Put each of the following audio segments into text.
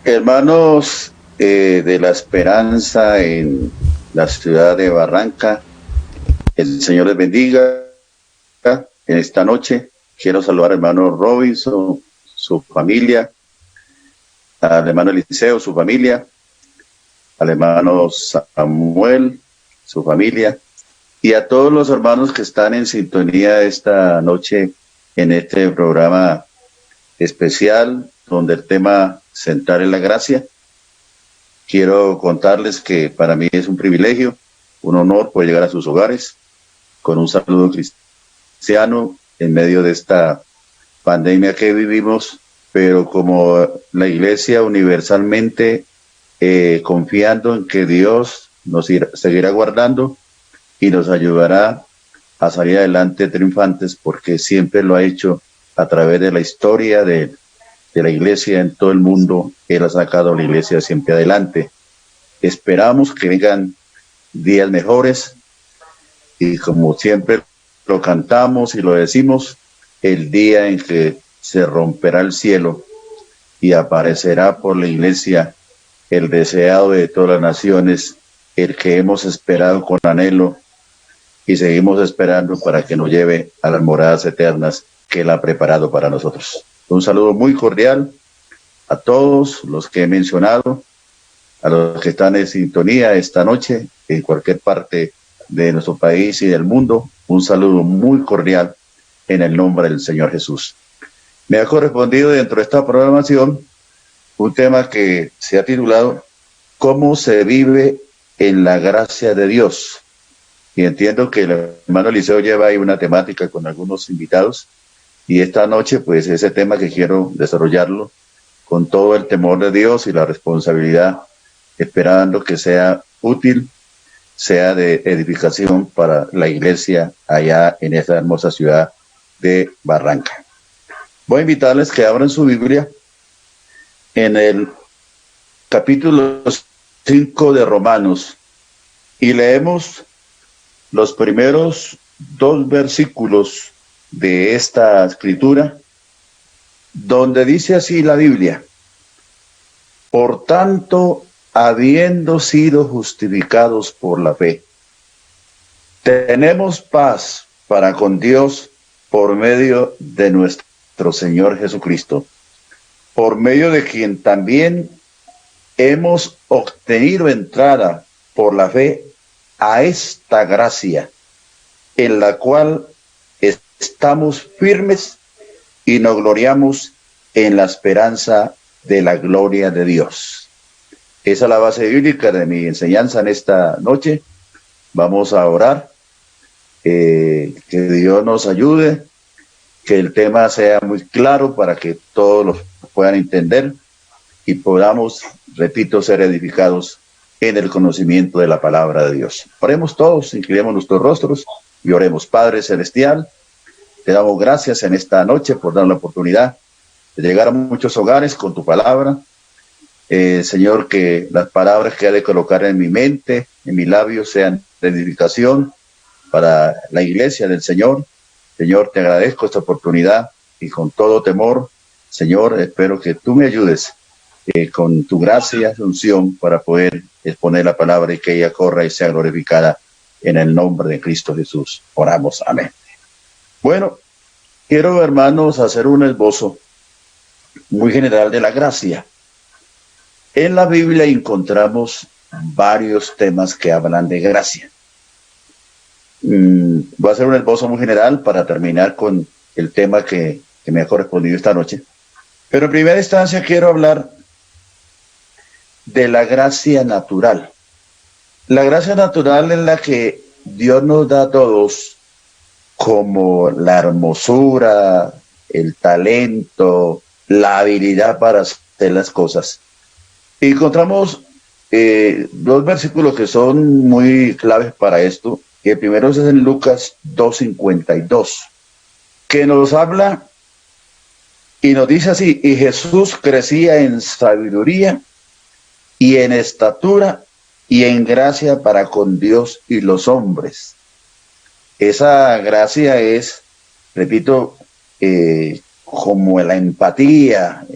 Hermanos de la Esperanza en la ciudad de Barranca, el Señor les bendiga en esta noche. Quiero saludar al hermano Robinson, su familia, al hermano Eliseo, su familia, al hermano Samuel, su familia, y a todos los hermanos que están en sintonía esta noche en este programa especial donde el tema central es la gracia. Quiero contarles que para mí es un privilegio, un honor poder llegar a sus hogares con un saludo cristiano en medio de esta pandemia que vivimos, pero como la Iglesia universalmente confiando en que Dios nos seguirá guardando y nos ayudará a salir adelante triunfantes, porque siempre lo ha hecho a través de la historia de la Iglesia en todo el mundo. Él ha sacado a la Iglesia siempre adelante. Esperamos que vengan días mejores y, como siempre lo cantamos y lo decimos, el día en que se romperá el cielo y aparecerá por la Iglesia el deseado de todas las naciones, el que hemos esperado con anhelo y seguimos esperando para que nos lleve a las moradas eternas que Él ha preparado para nosotros. Un saludo muy cordial a todos los que he mencionado, a los que están en sintonía esta noche en cualquier parte de nuestro país y del mundo. Un saludo muy cordial en el nombre del Señor Jesús. Me ha correspondido dentro de esta programación un tema que se ha titulado ¿Cómo se vive en la gracia de Dios? Y entiendo que el hermano Eliseo lleva ahí una temática con algunos invitados, y esta noche pues ese tema que quiero desarrollarlo con todo el temor de Dios y la responsabilidad, esperando que sea útil, sea de edificación para la iglesia allá en esta hermosa ciudad de Barranca. Voy a invitarles que abran su Biblia en el capítulo 5 de Romanos y leemos los primeros 2 versículos de esta escritura, donde dice así la Biblia: por tanto, habiendo sido justificados por la fe, tenemos paz para con Dios por medio de nuestro Señor Jesucristo, por medio de quien también hemos obtenido entrada por la fe a esta gracia, en la cual estamos firmes y nos gloriamos en la esperanza de la gloria de Dios. Esa es la base bíblica de mi enseñanza en esta noche. Vamos a orar, que Dios nos ayude, que el tema sea muy claro para que todos lo puedan entender y podamos, repito, ser edificados en el conocimiento de la palabra de Dios. Oremos todos, inclinemos nuestros rostros y oremos. Padre Celestial, te damos gracias en esta noche por dar la oportunidad de llegar a muchos hogares con tu palabra. Señor, que las palabras que ha de colocar en mi mente, en mis labios, sean de edificación para la iglesia del Señor. Señor, te agradezco esta oportunidad y con todo temor, Señor, espero que tú me ayudes con tu gracia y unción para poder exponer la palabra y que ella corra y sea glorificada en el nombre de Cristo Jesús. Oramos, amén. Bueno, quiero, hermanos, hacer un esbozo muy general de la gracia. En la Biblia encontramos varios temas que hablan de gracia. Voy a hacer un esbozo muy general para terminar con el tema que me ha correspondido esta noche. Pero en primera instancia quiero hablar de la gracia natural. La gracia natural es la que Dios nos da a todos, como la hermosura, el talento, la habilidad para hacer las cosas. Y encontramos 2 versículos que son muy claves para esto. El primero es en Lucas 2:52, que nos habla y nos dice así: y Jesús crecía en sabiduría y en estatura y en gracia para con Dios y los hombres. Esa gracia es, repito, como la empatía,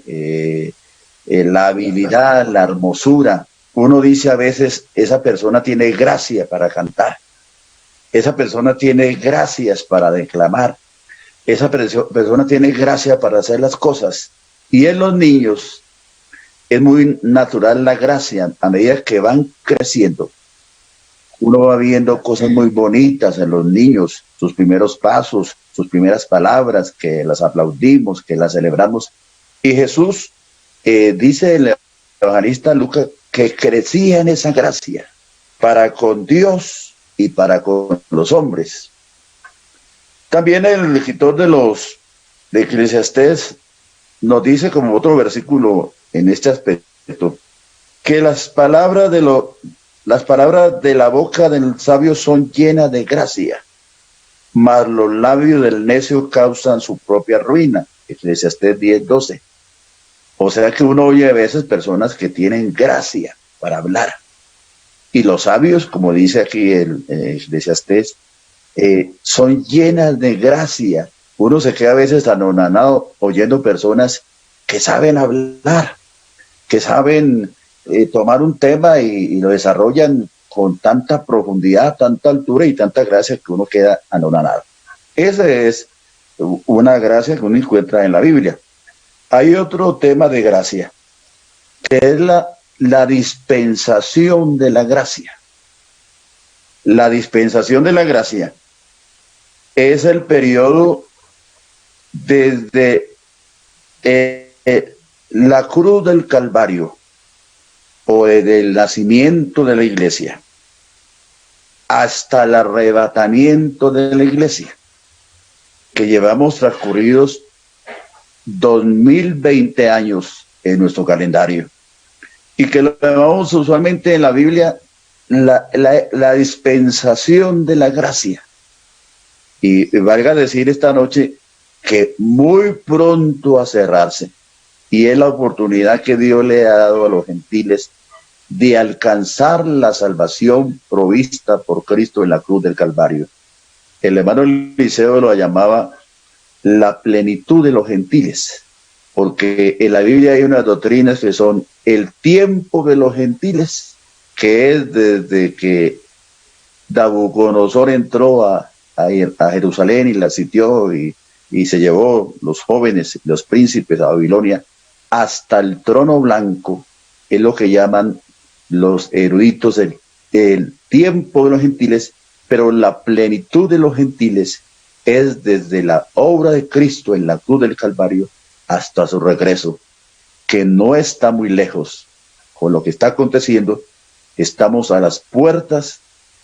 la habilidad, la hermosura. Uno dice a veces, esa persona tiene gracia para cantar, esa persona tiene gracias para declamar, esa persona tiene gracia para hacer las cosas. Y en los niños es muy natural la gracia. A medida que van creciendo, uno va viendo cosas muy bonitas en los niños, sus primeros pasos, sus primeras palabras, que las aplaudimos, que las celebramos. Y Jesús, dice el evangelista Lucas, que crecía en esa gracia para con Dios y para con los hombres. También el escritor de Eclesiastés nos dice, como otro versículo en este aspecto, que las palabras de la boca del sabio son llenas de gracia, mas los labios del necio causan su propia ruina. Eclesiastés 10:12. O sea que uno oye a veces personas que tienen gracia para hablar. Y los sabios, como dice aquí el Eclesiastés, son llenas de gracia. Uno se queda a veces anonadado oyendo personas que saben hablar, que saben tomar un tema y lo desarrollan con tanta profundidad, tanta altura y tanta gracia que uno queda anonadado. Esa es una gracia que uno encuentra en la Biblia. Hay otro tema de gracia, que es la dispensación de la gracia. La dispensación de la gracia es el periodo desde la cruz del Calvario o desde el nacimiento de la iglesia hasta el arrebatamiento de la iglesia, que llevamos transcurridos 2020 años en nuestro calendario, y que lo llamamos usualmente en la Biblia la dispensación de la gracia. Y valga decir esta noche que muy pronto a cerrarse, y es la oportunidad que Dios le ha dado a los gentiles de alcanzar la salvación provista por Cristo en la cruz del Calvario. El hermano Eliseo lo llamaba la plenitud de los gentiles, porque en la Biblia hay unas doctrinas que son el tiempo de los gentiles, que es desde que Nabucodonosor entró a Jerusalén y la sitió y se llevó los jóvenes, los príncipes a Babilonia, hasta el trono blanco. Es lo que llaman los eruditos el tiempo de los gentiles, pero la plenitud de los gentiles es desde la obra de Cristo en la cruz del Calvario hasta su regreso, que no está muy lejos. Con lo que está aconteciendo, estamos a las puertas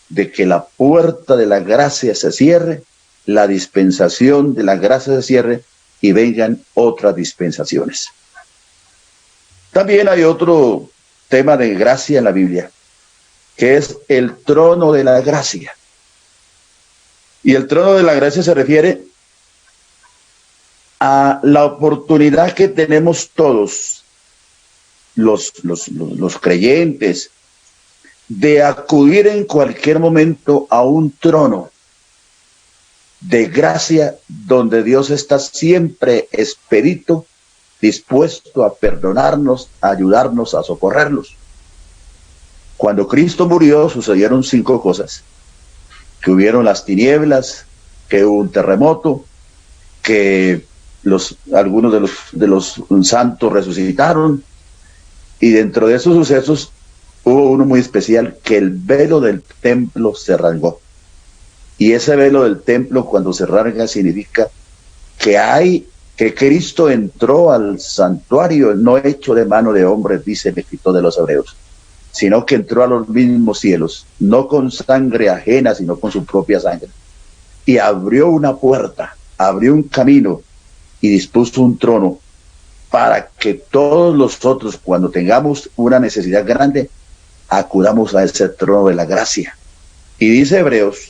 de que la puerta de la gracia se cierre, la dispensación de la gracia se cierre y vengan otras dispensaciones. También hay otro tema de gracia en la Biblia, que es el trono de la gracia. Y el trono de la gracia se refiere a la oportunidad que tenemos todos los creyentes de acudir en cualquier momento a un trono de gracia donde Dios está siempre expedito, dispuesto a perdonarnos, a ayudarnos, a socorrernos. Cuando Cristo murió sucedieron 5 cosas: que hubieron las tinieblas, que hubo un terremoto, que algunos de los santos resucitaron, y dentro de esos sucesos hubo uno muy especial, que el velo del templo se rasgó. Y ese velo del templo, cuando se rasga, significa que Cristo entró al santuario, no hecho de mano de hombre, dice el escritor de los Hebreos, sino que entró a los mismos cielos, no con sangre ajena, sino con su propia sangre. Y abrió una puerta, abrió un camino y dispuso un trono para que todos nosotros, cuando tengamos una necesidad grande, acudamos a ese trono de la gracia. Y dice Hebreos,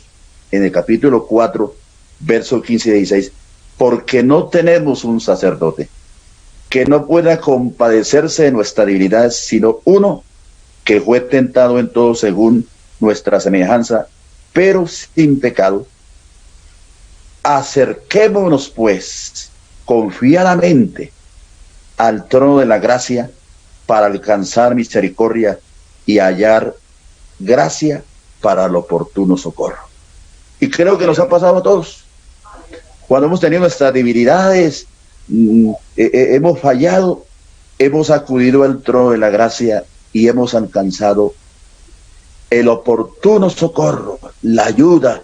en el capítulo 4, versos 15 y 16, porque no tenemos un sacerdote que no pueda compadecerse de nuestra debilidad, sino uno que fue tentado en todo según nuestra semejanza, pero sin pecado. Acerquémonos pues confiadamente al trono de la gracia para alcanzar misericordia y hallar gracia para el oportuno socorro. Y creo que nos ha pasado a todos. Cuando hemos tenido nuestras debilidades, hemos fallado, hemos acudido al trono de la gracia y hemos alcanzado el oportuno socorro, la ayuda,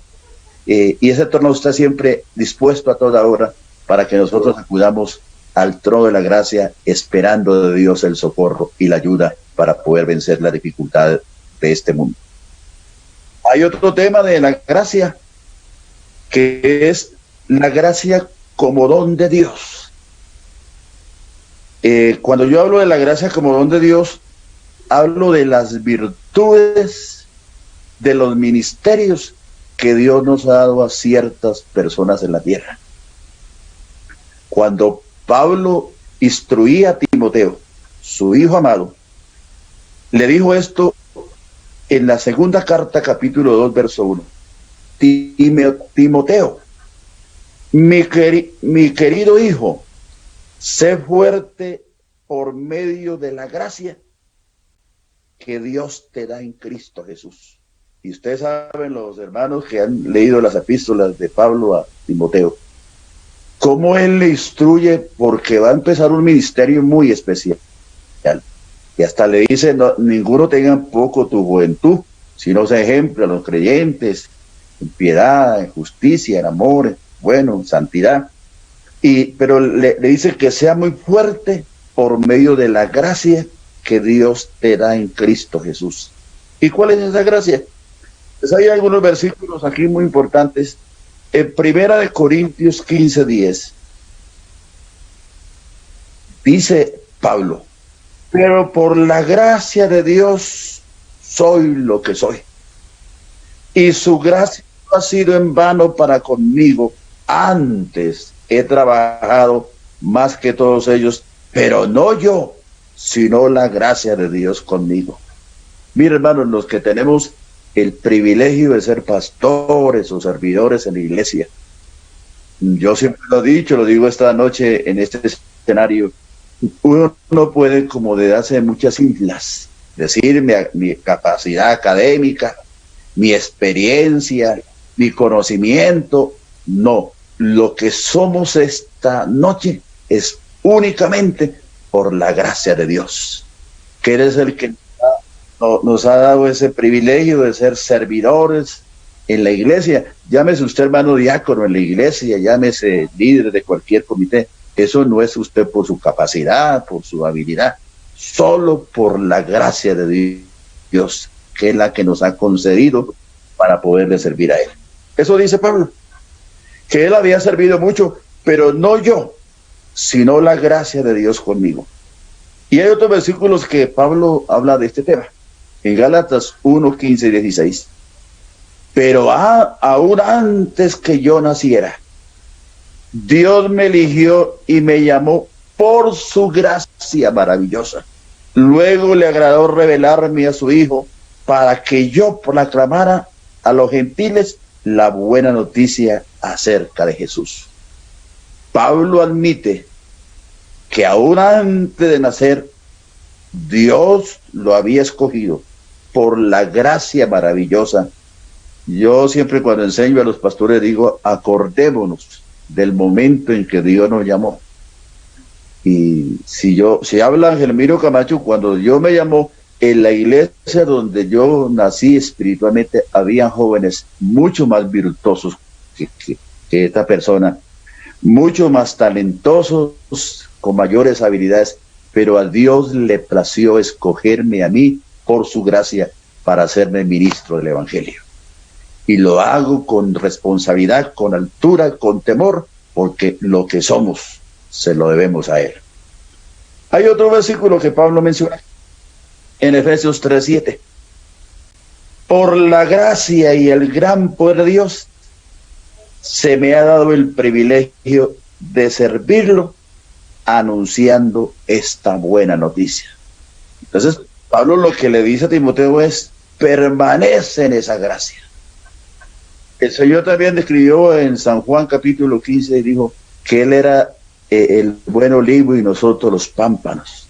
y ese trono está siempre dispuesto a toda hora para que nosotros acudamos al trono de la gracia, esperando de Dios el socorro y la ayuda para poder vencer la dificultad de este mundo. Hay otro tema de la gracia, que es la gracia como don de Dios. Cuando yo hablo de la gracia como don de Dios, hablo de las virtudes, de los ministerios que Dios nos ha dado a ciertas personas en la tierra. Cuando Pablo instruía a Timoteo, su hijo amado, le dijo esto en la segunda carta, capítulo 2, verso 1. Timoteo, mi querido hijo, sé fuerte por medio de la gracia que Dios te da en Cristo Jesús. Y ustedes saben, los hermanos que han leído las epístolas de Pablo a Timoteo, cómo él le instruye, porque va a empezar un ministerio muy especial. Y hasta le dice, no, ninguno tenga poco tu juventud, sino sea ejemplo a los creyentes, en piedad, en justicia, en amor, bueno, en santidad. Pero le dice que sea muy fuerte por medio de la gracia que Dios te da en Cristo Jesús. ¿Y cuál es esa gracia? Pues hay algunos versículos aquí muy importantes. En 1 Corintios 15:10 dice Pablo, pero por la gracia de Dios soy lo que soy, y su gracia no ha sido en vano para conmigo. Antes he trabajado más que todos ellos, pero no yo, sino la gracia de Dios conmigo. Mira, hermanos, los que tenemos el privilegio de ser pastores o servidores en la iglesia, yo siempre lo he dicho, lo digo esta noche en este escenario, uno no puede, como de hace muchas islas, decir mi capacidad académica, mi experiencia, mi conocimiento. No, lo que somos esta noche es únicamente por la gracia de Dios, que eres el que nos ha dado ese privilegio de ser servidores en la iglesia. Llámese usted hermano diácono en la iglesia, llámese líder de cualquier comité. Eso no es usted por su capacidad, por su habilidad, solo por la gracia de Dios, que es la que nos ha concedido para poderle servir a Él. Eso dice Pablo, que Él había servido mucho, pero no yo, sino la gracia de Dios conmigo. Y hay otros versículos que Pablo habla de este tema. En Gálatas 1, 15 y 16. Pero aún antes que yo naciera, Dios me eligió y me llamó por su gracia maravillosa. Luego le agradó revelarme a su Hijo para que yo proclamara a los gentiles la buena noticia acerca de Jesús. Pablo admite que aún antes de nacer, Dios lo había escogido por la gracia maravillosa. Yo siempre cuando enseño a los pastores digo, acordémonos del momento en que Dios nos llamó. Y si habla Ángel Miro Camacho, cuando Dios me llamó, en la iglesia donde yo nací espiritualmente, había jóvenes mucho más virtuosos que esta persona, mucho más talentosos, con mayores habilidades, pero a Dios le plació escogerme a mí por su gracia para hacerme ministro del Evangelio. Y lo hago con responsabilidad, con altura, con temor, porque lo que somos se lo debemos a Él. Hay otro versículo que Pablo menciona en Efesios 3:7. Por la gracia y el gran poder de Dios, se me ha dado el privilegio de servirlo, anunciando esta buena noticia. Entonces, Pablo lo que le dice a Timoteo es, permanece en esa gracia. El Señor también describió en San Juan capítulo 15 y dijo que Él era el buen olivo y nosotros los pámpanos.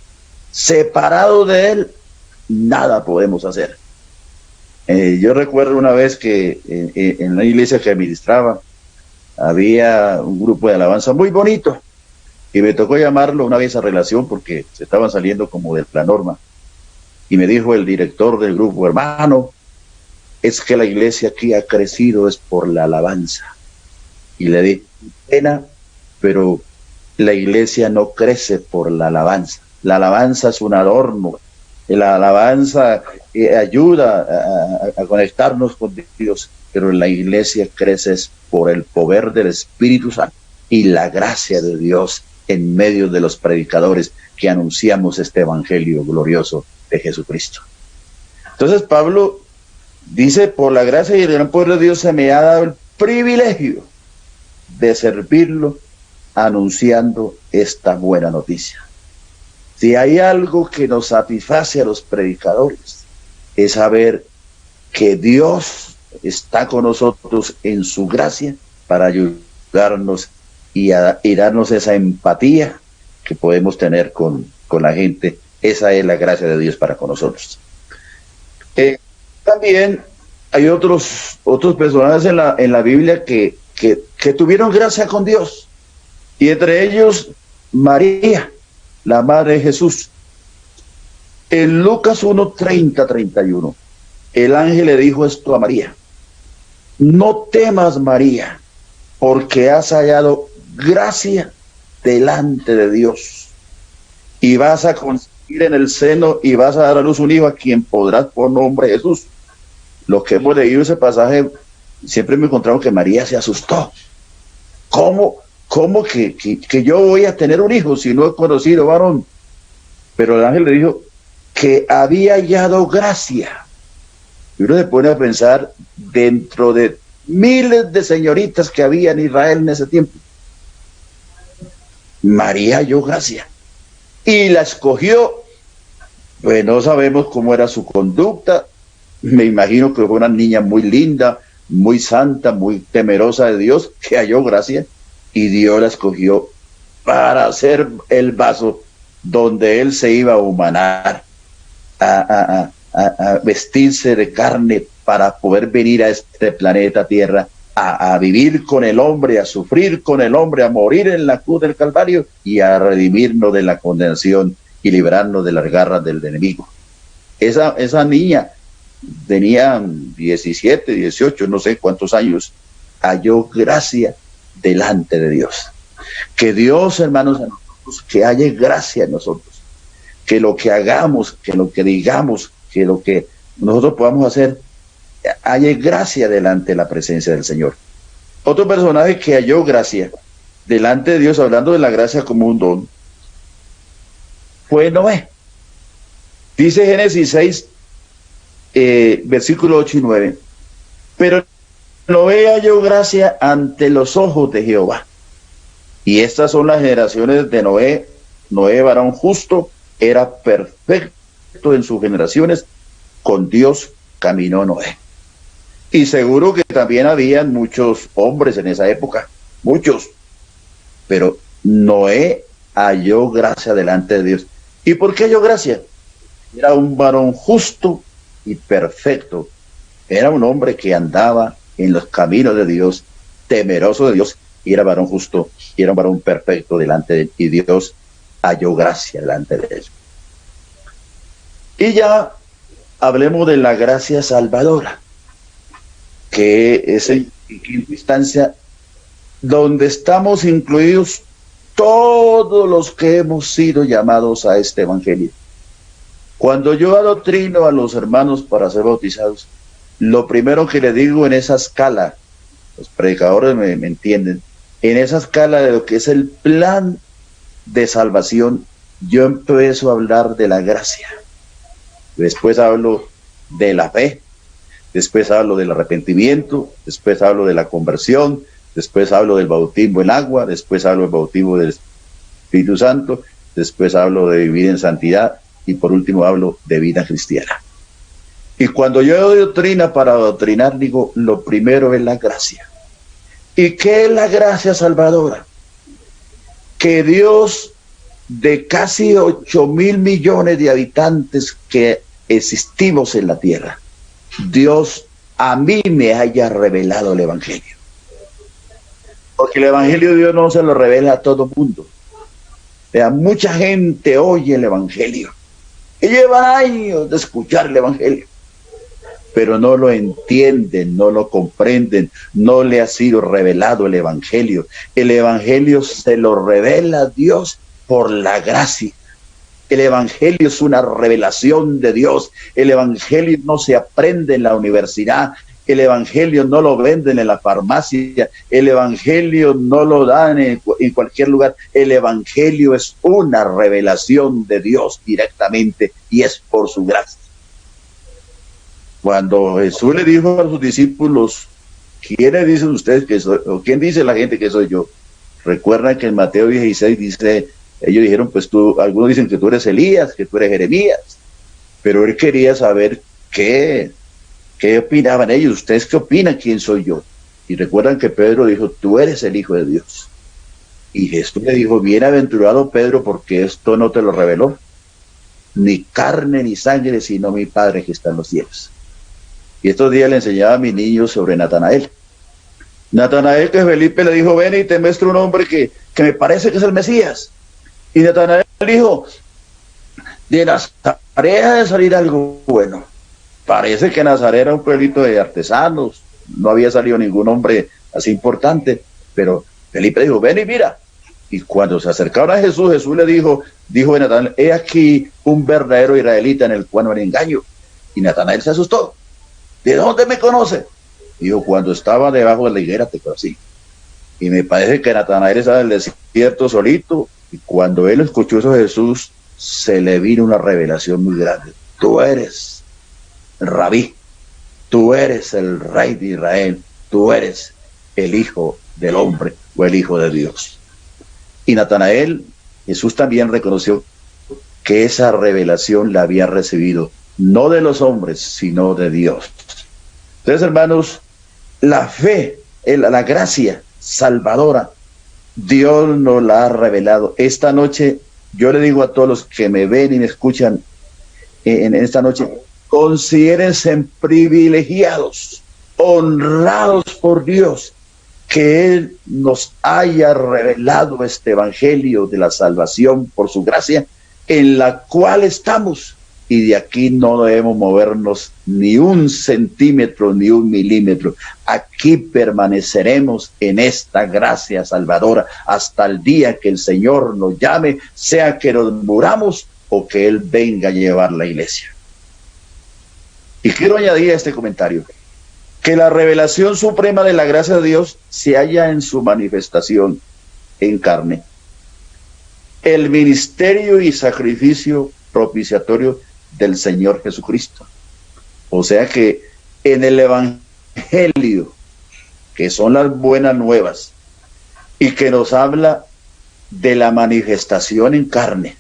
Separado de Él, nada podemos hacer. Yo recuerdo una vez que en la iglesia que administraba, había un grupo de alabanza muy bonito, y me tocó llamarlo una vez a relación porque se estaban saliendo como de la norma. Y me dijo el director del grupo: hermano, es que la iglesia aquí ha crecido es por la alabanza. Y le di pena, pero la iglesia no crece por la alabanza. La alabanza es un adorno. La alabanza ayuda a conectarnos con Dios, pero la iglesia crece es por el poder del Espíritu Santo y la gracia de Dios en medio de los predicadores que anunciamos este evangelio glorioso de Jesucristo. Entonces Pablo dice: por la gracia y el gran poder de Dios se me ha dado el privilegio de servirlo anunciando esta buena noticia. Si hay algo que nos satisface a los predicadores, es saber que Dios está con nosotros en su gracia para ayudarnos y darnos esa empatía que podemos tener con la gente. Esa es la gracia de Dios para con nosotros. También hay otros personajes en la Biblia que tuvieron gracia con Dios, y entre ellos María, la madre de Jesús. En Lucas 1:30-31, el ángel le dijo esto a María: no temas, María, porque has hallado gracia delante de Dios, y vas a concebir en el seno y vas a dar a luz un hijo, a quien podrás por nombre Jesús. Los que hemos leído ese pasaje siempre me encontramos que María se asustó. ¿Cómo que yo voy a tener un hijo si no he conocido varón? Pero el ángel le dijo que había hallado gracia. Y uno se pone a pensar, dentro de miles de señoritas que había en Israel en ese tiempo, María halló gracia y la escogió. Pues no sabemos cómo era su conducta. Me imagino que fue una niña muy linda, muy santa, muy temerosa de Dios, que halló gracia, y Dios la escogió para hacer el vaso donde Él se iba a humanar, a vestirse de carne para poder venir a este planeta Tierra, a vivir con el hombre, a sufrir con el hombre, a morir en la cruz del Calvario y a redimirnos de la condenación y librarnos de las garras del enemigo. Esa niña tenía 17, 18, no sé cuántos años, halló gracia delante de Dios. Que Dios, hermanos, a nosotros, que haya gracia en nosotros, que lo que hagamos, que lo que digamos, que lo que nosotros podamos hacer, haya gracia delante de la presencia del Señor. Otro personaje que halló gracia delante de Dios, hablando de la gracia como un don, fue Noé. Dice Génesis 6, versículo 8 y 9: pero Noé halló gracia ante los ojos de Jehová. Y estas son las generaciones de Noé. Noé, varón justo, era perfecto en sus generaciones, con Dios caminó Noé. Y seguro que también habían muchos hombres en esa época, muchos, pero Noé halló gracia delante de Dios. ¿Y por qué halló gracia? Era un varón justo y perfecto. Era un hombre que andaba en los caminos de Dios, temeroso de Dios, y era varón justo, y era un varón perfecto delante de él, y Dios halló gracia delante de él. Y ya hablemos de la gracia salvadora, que es en quinta instancia donde estamos incluidos todos los que hemos sido llamados a este evangelio. Cuando yo adoctrino a los hermanos para ser bautizados, lo primero que les digo en esa escala, los predicadores me entienden, en esa escala de lo que es el plan de salvación, yo empiezo a hablar de la gracia. Después hablo de la fe, después hablo del arrepentimiento, después hablo de la conversión, después hablo del bautismo en agua, después hablo del bautismo del Espíritu Santo, después hablo de vivir en santidad y por último hablo de vida cristiana. Y cuando yo doy doctrina para adoctrinar, digo, lo primero es la gracia. ¿Y qué es la gracia salvadora? Que Dios de casi 8.000 millones de habitantes que existimos en la tierra, Dios a mí me haya revelado el Evangelio. Porque el Evangelio de Dios no se lo revela a todo mundo. Mucha gente oye el Evangelio y llevan años de escuchar el Evangelio, pero no lo entienden, no lo comprenden, no le ha sido revelado el Evangelio. El Evangelio se lo revela Dios por la gracia. El Evangelio es una revelación de Dios. El Evangelio no se aprende en la universidad. El Evangelio no lo venden en la farmacia. El Evangelio no lo dan en cualquier lugar. El Evangelio es una revelación de Dios directamente y es por su gracia. Cuando Jesús le dijo a sus discípulos, ¿quiénes dicen ustedes que soy? ¿O quién dice la gente que soy yo? Recuerdan que en Mateo 16 dice, ellos dijeron, pues algunos dicen que tú eres Elías, que tú eres Jeremías, pero él quería saber qué opinaban ellos. ¿Ustedes qué opinan? ¿Quién soy yo? Y recuerdan que Pedro dijo, tú eres el Hijo de Dios. Y Jesús le dijo, bienaventurado Pedro, porque esto no te lo reveló ni carne ni sangre, sino mi Padre que está en los cielos. Y estos días le enseñaba a mi niño sobre Natanael. Natanael, que Felipe le dijo, ven y te muestro un hombre que me parece que es el Mesías. Y Natanael dijo, de Nazaret ha de salir algo bueno. Parece que Nazaret era un pueblito de artesanos, no había salido ningún hombre así importante, pero Felipe dijo, ven y mira. Y cuando se acercaron a Jesús, Jesús le dijo a Natanael, he aquí un verdadero israelita en el cual no hay engaño. Y Natanael se asustó. ¿De dónde me conoce? Dijo, cuando estaba debajo de la higuera te conocí. Y me parece que Natanael estaba en el desierto solito, y cuando él escuchó eso de Jesús, se le vino una revelación muy grande. Tú eres el Rabí, tú eres el Rey de Israel, tú eres el Hijo del Hombre o el Hijo de Dios. Y Natanael, Jesús también reconoció que esa revelación la había recibido no de los hombres, sino de Dios. Entonces, hermanos, la fe, la gracia salvadora, Dios nos la ha revelado. Esta noche, yo le digo a todos los que me ven y me escuchan en esta noche, considérense privilegiados, honrados por Dios, que Él nos haya revelado este evangelio de la salvación por su gracia, en la cual estamos. Y de aquí no debemos movernos ni un centímetro ni un milímetro. Aquí permaneceremos en esta gracia salvadora hasta el día que el Señor nos llame, sea que nos muramos o que Él venga a llevar la iglesia. Y quiero añadir a este comentario que la revelación suprema de la gracia de Dios se halla en su manifestación en carne. El ministerio y sacrificio propiciatorio del Señor Jesucristo. O sea que en el evangelio, que son las buenas nuevas y que nos habla de la manifestación en carne,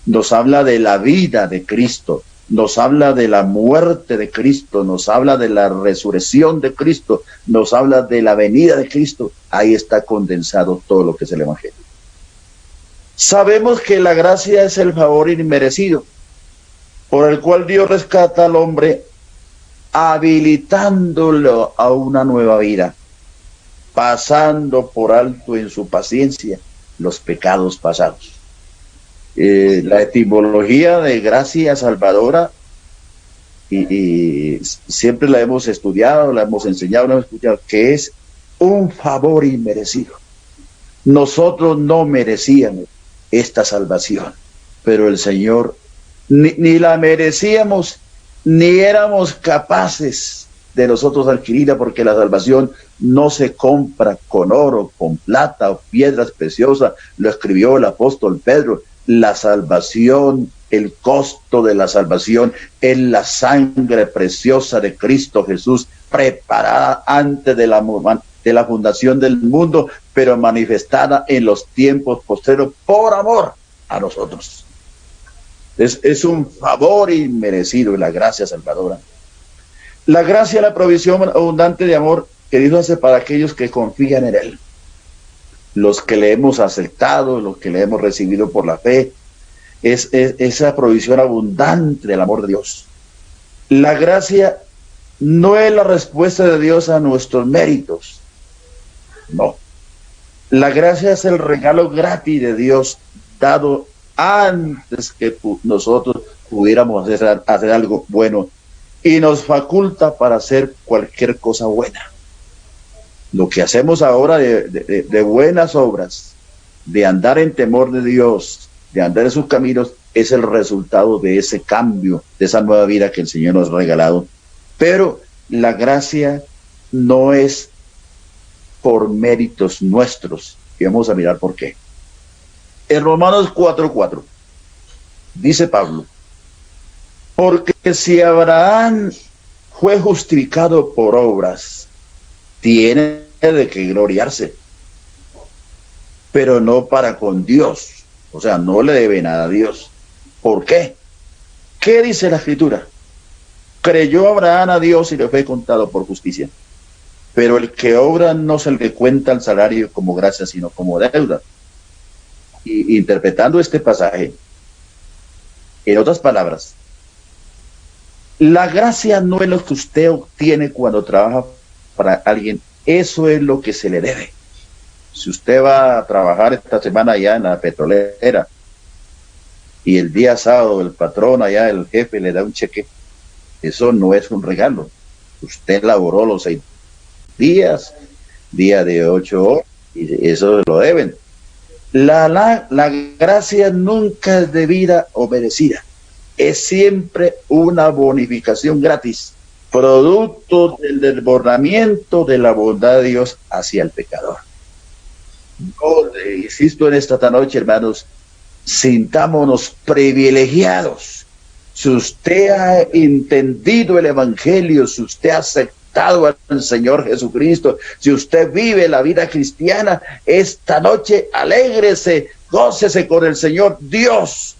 nos habla de la vida de Cristo, nos habla de la muerte de Cristo, nos habla de la resurrección de Cristo, nos habla de la venida de Cristo. Ahí está condensado todo lo que es el evangelio. Sabemos que la gracia es el favor inmerecido por el cual Dios rescata al hombre, habilitándolo a una nueva vida, pasando por alto en su paciencia los pecados pasados. La etimología de gracia salvadora, y siempre la hemos estudiado, la hemos enseñado, la hemos escuchado, que es un favor inmerecido. Nosotros no merecíamos esta salvación, pero el Señor ni la merecíamos, ni éramos capaces de nosotros adquirirla, porque la salvación no se compra con oro, con plata o piedras preciosas. Lo escribió el apóstol Pedro. La salvación, el costo de la salvación es la sangre preciosa de Cristo Jesús, preparada antes de la fundación del mundo, pero manifestada en los tiempos posteriores por amor a nosotros. Es un favor inmerecido la gracia salvadora. La gracia, la provisión abundante de amor que Dios hace para aquellos que confían en Él. los que le hemos aceptado, los que le hemos recibido por la fe, es esa provisión abundante del amor de Dios. La gracia no es la respuesta de Dios a nuestros méritos, no. La gracia es el regalo gratis de Dios dado antes que nosotros pudiéramos hacer algo bueno, y nos faculta para hacer cualquier cosa buena. Lo que hacemos ahora de buenas obras, de andar en temor de Dios, de andar en sus caminos, es el resultado de ese cambio, de esa nueva vida que el Señor nos ha regalado. Pero la gracia no es por méritos nuestros, y vamos a mirar por qué. En Romanos 4:4 dice Pablo: porque si Abraham fue justificado por obras, tiene de qué gloriarse, pero no para con Dios. O sea, no le debe nada a Dios. ¿Por qué? ¿Qué dice la Escritura? Creyó Abraham a Dios y le fue contado por justicia. Pero el que obra no se le cuenta el salario como gracia, sino como deuda. Y interpretando este pasaje, en otras palabras, la gracia no es lo que usted obtiene cuando trabaja para alguien, eso es lo que se le debe. Si usted va a trabajar esta semana allá en la petrolera y el día sábado el patrón allá, el jefe, le da un cheque, eso no es un regalo. Usted laboró los 6 días, día de 8 horas, y eso lo deben. La gracia nunca es debida o merecida. Es siempre una bonificación gratis, producto del desbordamiento de la bondad de Dios hacia el pecador. Yo insisto en esta noche, hermanos, sintámonos privilegiados. Si usted ha entendido el Evangelio, si usted ha aceptado al Señor Jesucristo, si usted vive la vida cristiana, esta noche alégrese, gócese con el Señor. Dios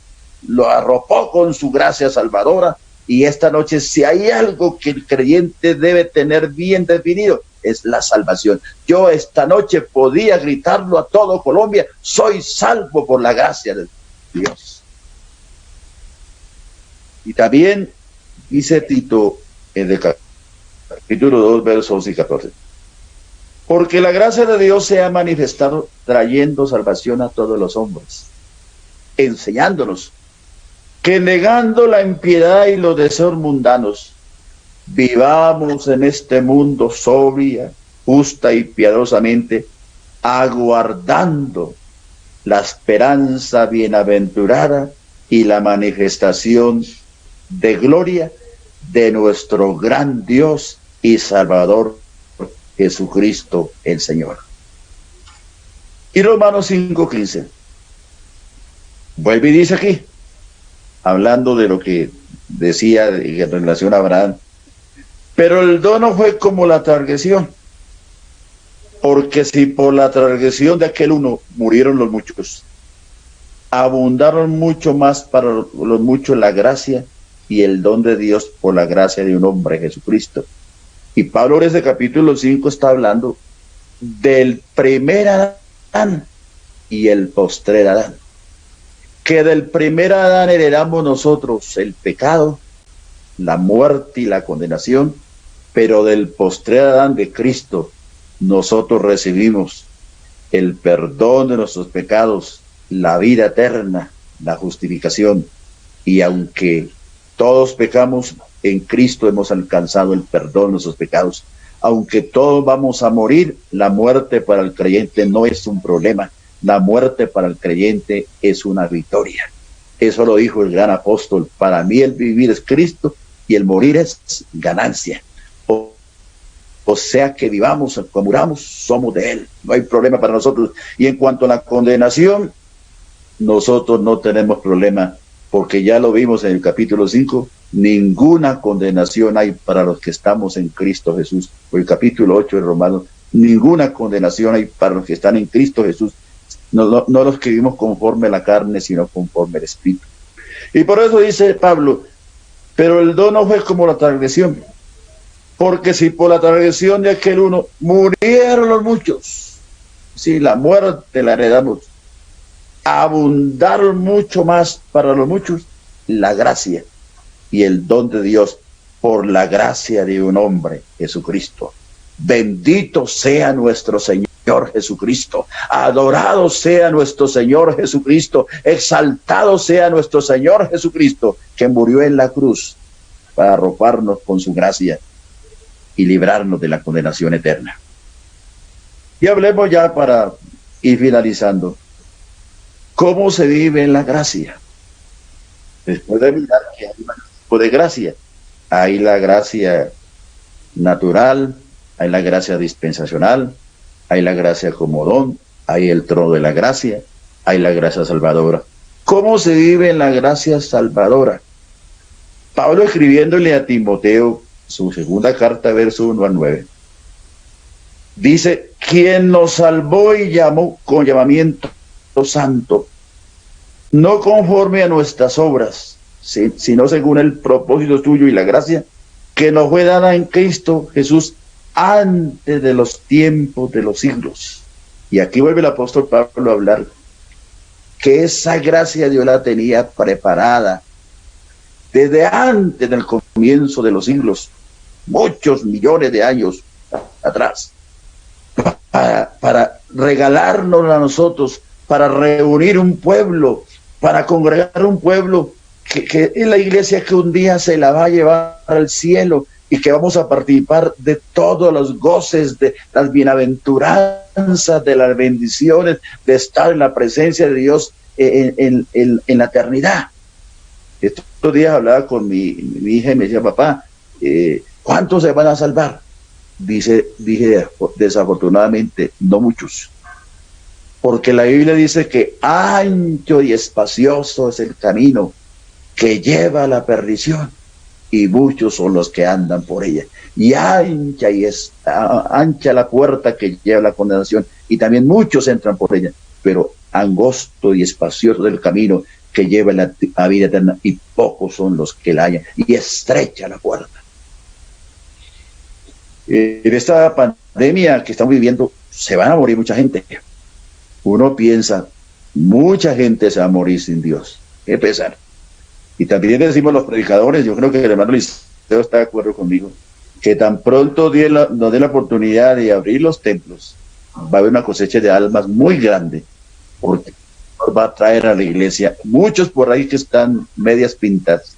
lo arropó con su gracia salvadora, y esta noche, si hay algo que el creyente debe tener bien definido, es la salvación. Yo esta noche podía gritarlo a todo Colombia: soy salvo por la gracia de Dios. Y también dice Tito en el capítulo 2, versos 11 y 14: porque la gracia de Dios se ha manifestado trayendo salvación a todos los hombres, enseñándonos que negando la impiedad y los deseos mundanos, vivamos en este mundo sobria, justa y piadosamente, aguardando la esperanza bienaventurada y la manifestación de gloria de nuestro gran Dios y Salvador Jesucristo el Señor. Y Romanos 5:15 vuelve y dice aquí, hablando de lo que decía en relación a Abraham: pero el don no fue como la transgresión, porque si por la transgresión de aquel uno murieron los muchos, abundaron mucho más para los muchos la gracia y el don de Dios por la gracia de un hombre, Jesucristo. Y Pablo en ese capítulo 5 está hablando del primer Adán y el postrer Adán. Que del primer Adán heredamos nosotros el pecado, la muerte y la condenación, pero del postrer Adán de Cristo nosotros recibimos el perdón de nuestros pecados, la vida eterna, la justificación. Y aunque todos pecamos, en Cristo hemos alcanzado el perdón de nuestros pecados. Aunque todos vamos a morir, la muerte para el creyente no es un problema. La muerte para el creyente es una victoria. Eso lo dijo el gran apóstol: para mí el vivir es Cristo y el morir es ganancia. O sea que vivamos o muramos, somos de Él. No hay problema para nosotros. Y en cuanto a la condenación, nosotros no tenemos problema, porque ya lo vimos en el capítulo 5, ninguna condenación hay para los que estamos en Cristo Jesús. O el capítulo 8 de Romanos, ninguna condenación hay para los que están en Cristo Jesús. No los que vivimos conforme a la carne, sino conforme al Espíritu. Y por eso dice Pablo: pero el don no fue como la transgresión, porque si por la transgresión de aquel uno murieron los muchos, si la muerte la heredamos, abundar mucho más para los muchos la gracia y el don de Dios por la gracia de un hombre, Jesucristo. Bendito sea nuestro Señor Jesucristo, adorado sea nuestro Señor Jesucristo, exaltado sea nuestro Señor Jesucristo, que murió en la cruz para arroparnos con su gracia y librarnos de la condenación eterna. Y hablemos ya para ir finalizando, ¿cómo se vive en la gracia? Después de mirar que hay un tipo de gracia, hay la gracia natural, hay la gracia dispensacional, hay la gracia como don, hay el trono de la gracia, hay la gracia salvadora. ¿Cómo se vive en la gracia salvadora? Pablo, escribiéndole a Timoteo, su segunda carta, verso 1 al 9, dice, quien nos salvó y llamó con llamamiento santo, no conforme a nuestras obras, sino según el propósito tuyo y la gracia que nos fue dada en Cristo Jesús antes de los tiempos de los siglos. Y aquí vuelve el apóstol Pablo a hablar que esa gracia Dios la tenía preparada desde antes del comienzo de los siglos, muchos millones de años atrás, para regalarnos a nosotros, para reunir un pueblo, para congregar un pueblo que es la iglesia que un día se la va a llevar al cielo y que vamos a participar de todos los goces, de las bienaventuranzas, de las bendiciones, de estar en la presencia de Dios en la eternidad. Estos días hablaba con mi hija y me decía, papá, ¿cuántos se van a salvar? Dije, desafortunadamente, no muchos. Porque la Biblia dice que ancho y espacioso es el camino que lleva a la perdición, y muchos son los que andan por ella. Y ancha la puerta que lleva a la condenación, y también muchos entran por ella. Pero angosto y espacioso es el camino que lleva a la vida eterna, y pocos son los que la hallan, y estrecha la puerta. En esta pandemia que estamos viviendo, se van a morir mucha gente. Uno piensa, mucha gente se va a morir sin Dios. Qué pesar. Y también decimos los predicadores, yo creo que el hermano Liceo está de acuerdo conmigo, que tan pronto nos dé la oportunidad de abrir los templos, va a haber una cosecha de almas muy grande, porque va a traer a la iglesia muchos por ahí que están medias pintas,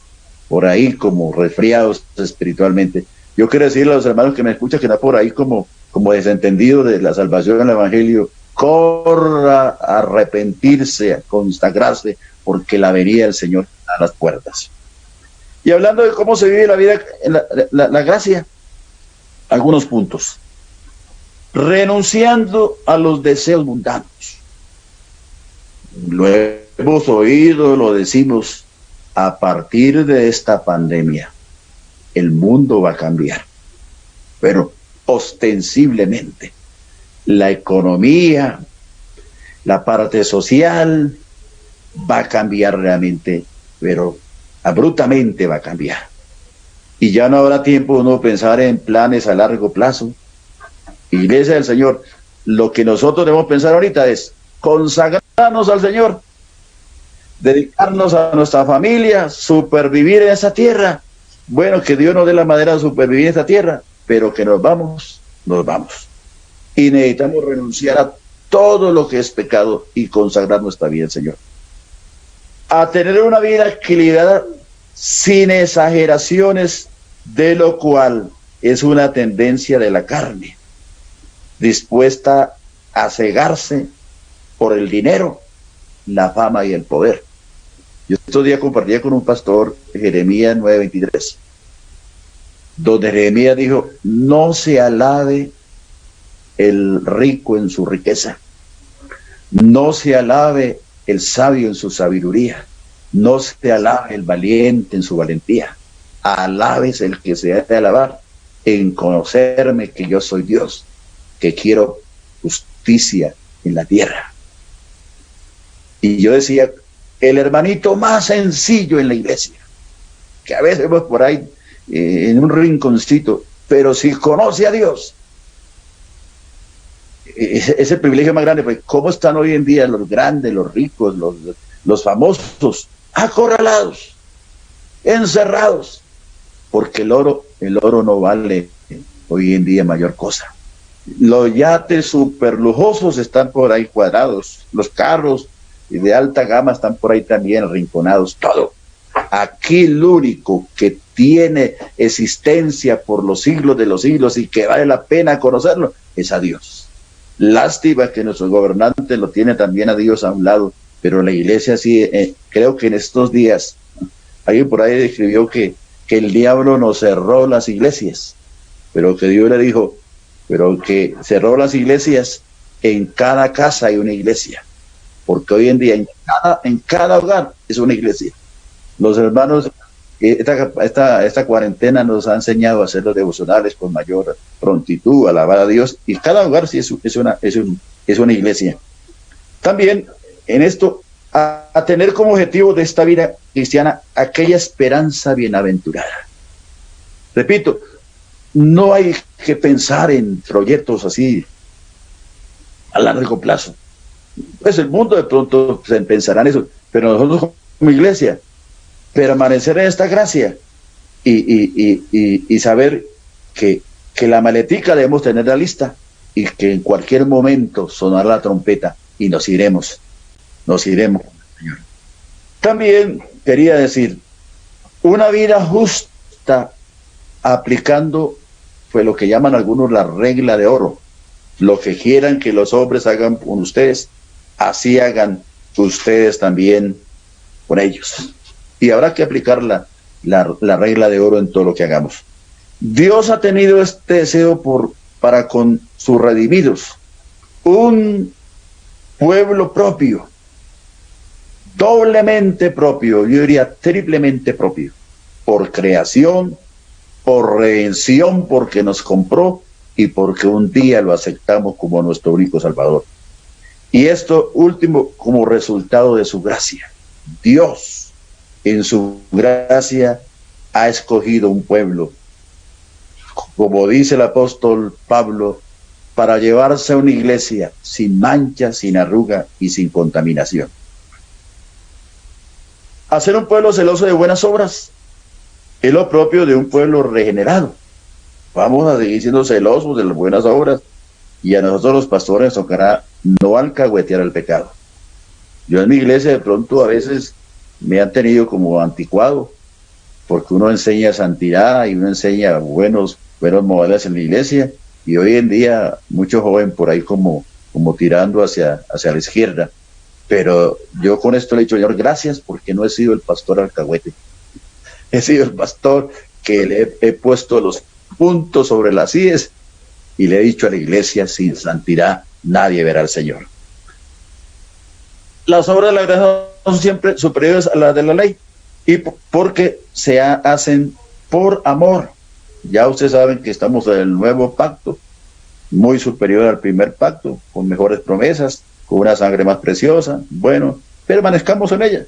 por ahí como resfriados espiritualmente. Yo quiero decirle a los hermanos que me escuchan que está por ahí como desentendido de la salvación del evangelio, corra a arrepentirse, a consagrarse, porque la venida del Señor a las puertas. Y hablando de cómo se vive la vida en la gracia, algunos puntos. Renunciando a los deseos mundanos. Lo hemos oído, lo decimos, a partir de esta pandemia, el mundo va a cambiar, pero ostensiblemente. La economía, la parte social, va a cambiar realmente, pero abruptamente va a cambiar. Y ya no habrá tiempo de uno pensar en planes a largo plazo. Iglesia del Señor, lo que nosotros debemos pensar ahorita es consagrarnos al Señor, dedicarnos a nuestra familia, supervivir en esa tierra. Bueno, que Dios nos dé la manera de supervivir en esta tierra, pero que nos vamos. Y necesitamos renunciar a todo lo que es pecado y consagrar nuestra vida al Señor. A tener una vida equilibrada sin exageraciones, de lo cual es una tendencia de la carne, dispuesta a cegarse por el dinero, la fama y el poder. Yo estos días compartía con un pastor Jeremías 9:23, donde Jeremías dijo, no se alabe el rico en su riqueza, no se alabe el sabio en su sabiduría, no se alabe el valiente en su valentía, alabes el que se ha de alabar en conocerme que yo soy Dios, que quiero justicia en la tierra. Y yo decía, el hermanito más sencillo en la iglesia, que a veces vemos por ahí en un rinconcito, pero si conoce a Dios, es el privilegio más grande, porque ¿cómo están hoy en día los grandes, los ricos, los famosos? Acorralados, encerrados, porque el oro no vale hoy en día mayor cosa. Los yates super lujosos están por ahí cuadrados, los carros de alta gama están por ahí también arrinconados, todo. Aquí el único que tiene existencia por los siglos de los siglos y que vale la pena conocerlo es a Dios. Lástima que nuestros gobernantes lo tienen también a Dios a un lado, pero la iglesia sí, creo que en estos días, alguien por ahí describió que el diablo nos cerró las iglesias, pero que Dios le dijo, pero que cerró las iglesias, en cada casa hay una iglesia, porque hoy en día en cada hogar es una iglesia. Los hermanos, esta cuarentena nos ha enseñado a hacer los devocionales con mayor prontitud, alabar a Dios, y cada hogar sí es una iglesia. También en esto, a tener como objetivo de esta vida cristiana aquella esperanza bienaventurada. Repito, no hay que pensar en proyectos así a largo plazo. Pues el mundo de pronto se pensará en eso, pero nosotros como iglesia, permanecer en esta gracia y saber que la maletica debemos tenerla lista y que en cualquier momento sonará la trompeta y nos iremos, Señor. También quería decir, una vida justa aplicando pues lo que llaman algunos la regla de oro. Lo que quieran que los hombres hagan con ustedes, así hagan ustedes también con ellos. Y habrá que aplicar la regla de oro en todo lo que hagamos. Dios ha tenido este deseo para con sus redimidos, un pueblo propio, doblemente propio, yo diría triplemente propio, por creación, por redención, porque nos compró y porque un día lo aceptamos como nuestro único Salvador. Y esto último como resultado de su gracia. Dios, en su gracia, ha escogido un pueblo, como dice el apóstol Pablo, para llevarse a una iglesia sin mancha, sin arruga y sin contaminación. Hacer un pueblo celoso de buenas obras es lo propio de un pueblo regenerado. Vamos a seguir siendo celosos de las buenas obras y a nosotros los pastores tocará no alcahuetear el pecado. Yo en mi iglesia de pronto a veces me han tenido como anticuado, porque uno enseña santidad y uno enseña buenos modales en la iglesia, y hoy en día mucho joven por ahí como tirando hacia la izquierda. Pero yo con esto le he dicho, Señor, gracias, porque no he sido el pastor alcahuete. He sido el pastor que le he puesto los puntos sobre las íes y le he dicho a la iglesia, sin santidad nadie verá al Señor. Las obras de la gracia son siempre superiores a las de la ley, y porque se hacen por amor. Ya ustedes saben que estamos en el nuevo pacto, muy superior al primer pacto, con mejores promesas, con una sangre más preciosa. Bueno, permanezcamos en ella.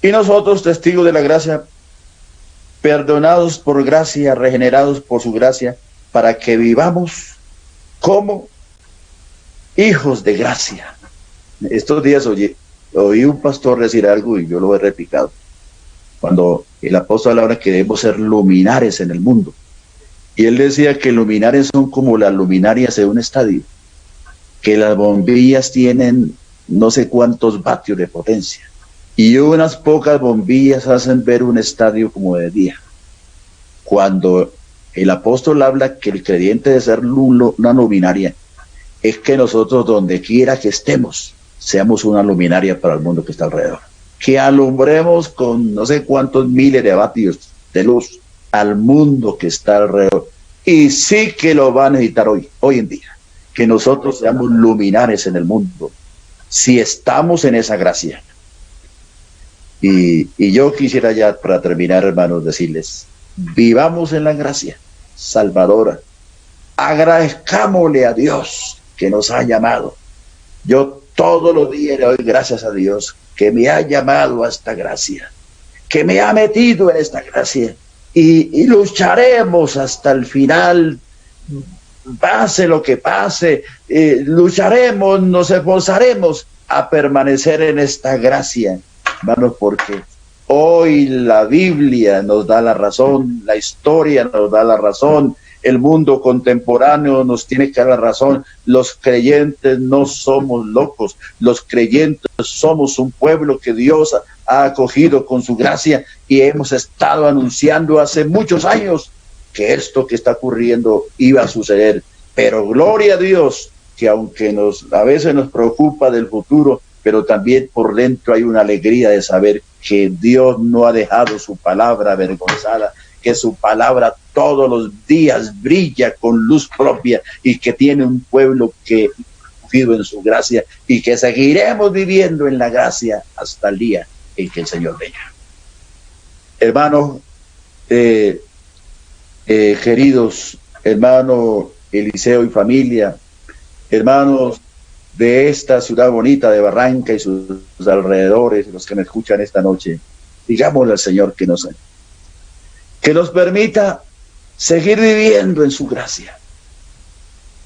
Y nosotros, testigos de la gracia, perdonados por gracia, regenerados por su gracia, para que vivamos como hijos de gracia. Estos días oí un pastor decir algo y yo lo he replicado. Cuando el apóstol habla que debemos ser luminares en el mundo. Y él decía que luminares son como las luminarias de un estadio, que las bombillas tienen no sé cuántos vatios de potencia. Y unas pocas bombillas hacen ver un estadio como de día. Cuando el apóstol habla que el creyente debe ser una luminaria, es que nosotros donde quiera que estemos, seamos una luminaria para el mundo que está alrededor. Que alumbremos con no sé cuántos miles de vatios de luz al mundo que está alrededor. Y sí que lo va a necesitar hoy en día. Que nosotros seamos luminares en el mundo, si estamos en esa gracia. Y yo quisiera ya, para terminar, hermanos, decirles, vivamos en la gracia salvadora. Agradezcámosle a Dios que nos ha llamado. Yo todos los días le doy gracias a Dios que me ha llamado a esta gracia, que me ha metido en esta gracia, y lucharemos hasta el final pase lo que pase, lucharemos, nos esforzaremos a permanecer en esta gracia, hermanos, porque hoy la Biblia nos da la razón, la historia nos da la razón, el mundo contemporáneo nos tiene que dar la razón. Los creyentes no somos locos, los creyentes somos un pueblo que Dios ha acogido con su gracia y hemos estado anunciando hace muchos años que esto que está ocurriendo iba a suceder. Pero gloria a Dios que aunque a veces nos preocupa del futuro, pero también por dentro hay una alegría de saber que Dios no ha dejado su palabra avergonzada, que su palabra todos los días brilla con luz propia y que tiene un pueblo que vive en su gracia y que seguiremos viviendo en la gracia hasta el día en que el Señor venga. Hermanos, queridos hermanos Eliseo y familia, hermanos de esta ciudad bonita de Barranca y sus alrededores, los que me escuchan esta noche, digámosle al Señor que nos permita seguir viviendo en su gracia.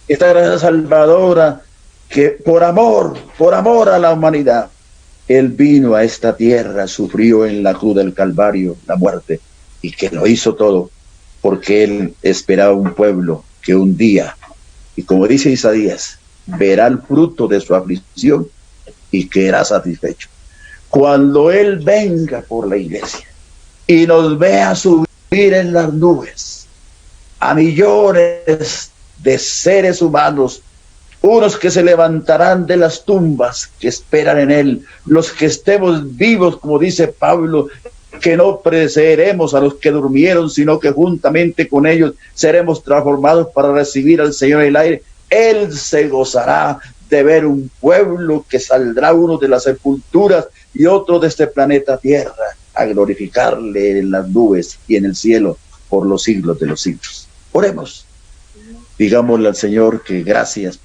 Esta gracia salvadora que por amor a la humanidad, Él vino a esta tierra, sufrió en la cruz del Calvario la muerte y que lo hizo todo porque Él esperaba un pueblo que un día, y como dice Isaías, verá el fruto de su aflicción y quedará satisfecho. Cuando Él venga por la iglesia y nos vea subir en las nubes a millones de seres humanos, unos que se levantarán de las tumbas que esperan en Él, los que estemos vivos, como dice Pablo, que no precederemos a los que durmieron, sino que juntamente con ellos seremos transformados para recibir al Señor en el aire. Él se gozará de ver un pueblo que saldrá uno de las sepulturas y otro de este planeta Tierra a glorificarle en las nubes y en el cielo por los siglos de los siglos. Oremos, digámosle al Señor que gracias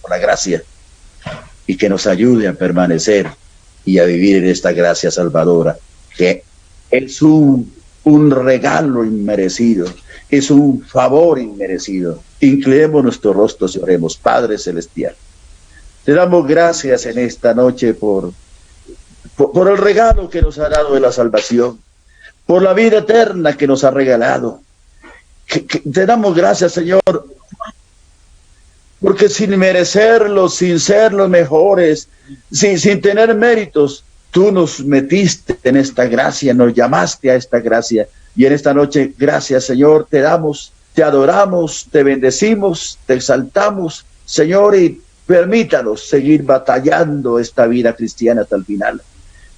por la gracia y que nos ayude a permanecer y a vivir en esta gracia salvadora, que es un regalo inmerecido, es un favor inmerecido. Inclinemos nuestros rostros y oremos. Padre Celestial, te damos gracias en esta noche por el regalo que nos ha dado de la salvación, por la vida eterna que nos ha regalado. Te damos gracias, Señor, porque sin merecerlo, sin ser los mejores, sin tener méritos, tú nos metiste en esta gracia, nos llamaste a esta gracia. Y en esta noche, gracias, Señor, te damos, te adoramos, te bendecimos, te exaltamos, Señor, y permítanos seguir batallando esta vida cristiana hasta el final,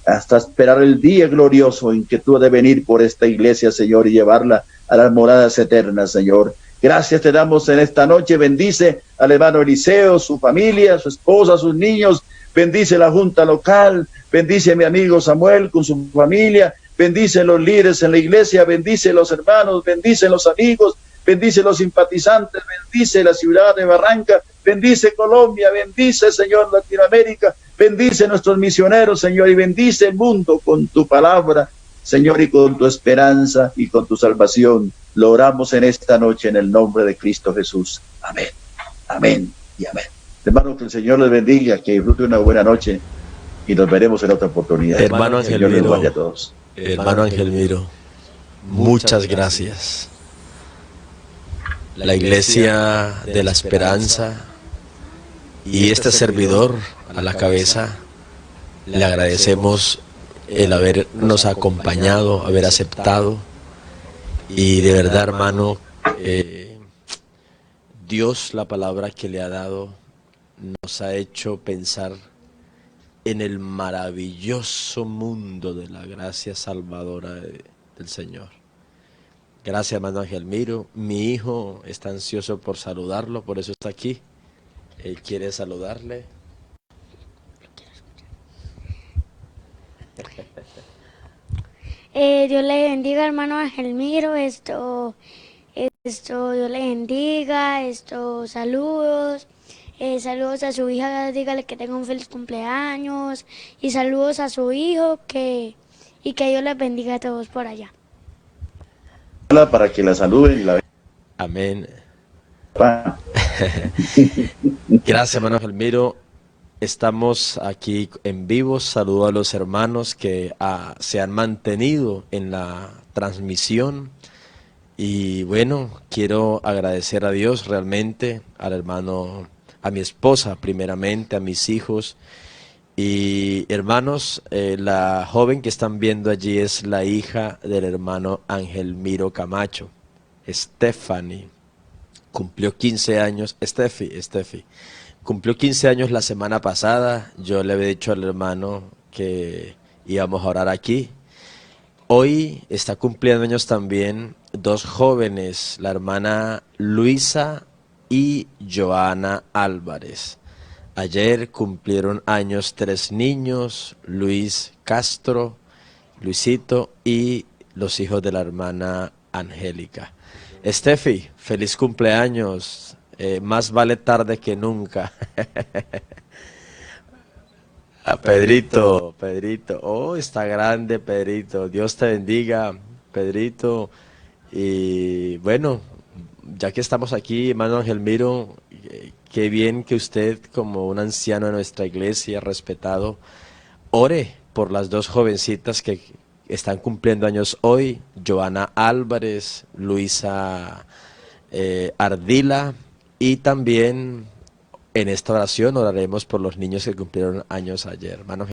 hasta esperar el día glorioso en que tú has de venir por esta iglesia, Señor, y llevarla a las moradas eternas, Señor. Gracias te damos en esta noche. Bendice al hermano Eliseo, su familia, su esposa, sus niños. Bendice la junta local. Bendice a mi amigo Samuel con su familia. Bendice los líderes en la iglesia. Bendice los hermanos. Bendice los amigos. Bendice los simpatizantes. Bendice la ciudad de Barranca. Bendice Colombia. Bendice, Señor, Latinoamérica. Bendice nuestros misioneros, Señor, y bendice el mundo con tu palabra, Señor, y con tu esperanza y con tu salvación. Lo oramos en esta noche en el nombre de Cristo Jesús. Amén, amén y amén. Hermanos, que el Señor les bendiga, que disfruten una buena noche y nos veremos en otra oportunidad. Hermano Ángel Miro, a todos. Hermano Ángel Miro, muchas gracias. La Iglesia de la Esperanza y este servidor a la cabeza, le agradecemos el habernos acompañado, haber aceptado, y de verdad, hermano, Dios, la palabra que le ha dado, nos ha hecho pensar en el maravilloso mundo de la gracia salvadora del Señor. Gracias, hermano Ángel Miro. Mi hijo está ansioso por saludarlo, por eso está aquí. Él quiere saludarle. Dios le bendiga, hermano Ángel Miro. Dios le bendiga. Saludos. Saludos a su hija, dígale que tenga un feliz cumpleaños. Y saludos a su hijo, y que Dios les bendiga a todos por allá. Para que la saluden. Amén. Gracias, hermano Gelmiro. Estamos aquí en vivo. Saludo a los hermanos que se han mantenido en la transmisión. Y bueno, quiero agradecer a Dios realmente, al hermano, a mi esposa primeramente, a mis hijos. Y hermanos, la joven que están viendo allí es la hija del hermano Ángel Miro Camacho, Stephanie. Cumplió 15 años, Steffi, cumplió 15 años la semana pasada. Yo le había dicho al hermano que íbamos a orar aquí. Hoy está cumpliendo años también dos jóvenes, la hermana Luisa y Joana Álvarez. Ayer cumplieron años tres niños, Luis Castro, Luisito y los hijos de la hermana Angélica. Steffi, feliz cumpleaños. Más vale tarde que nunca. A Pedrito. Oh, está grande Pedrito. Dios te bendiga, Pedrito. Y bueno, ya que estamos aquí, hermano Angelmiro, qué bien que usted, como un anciano de nuestra iglesia, respetado, ore por las dos jovencitas que están cumpliendo años hoy, Joana Álvarez, Luisa Ardila, y también en esta oración oraremos por los niños que cumplieron años ayer. Hermano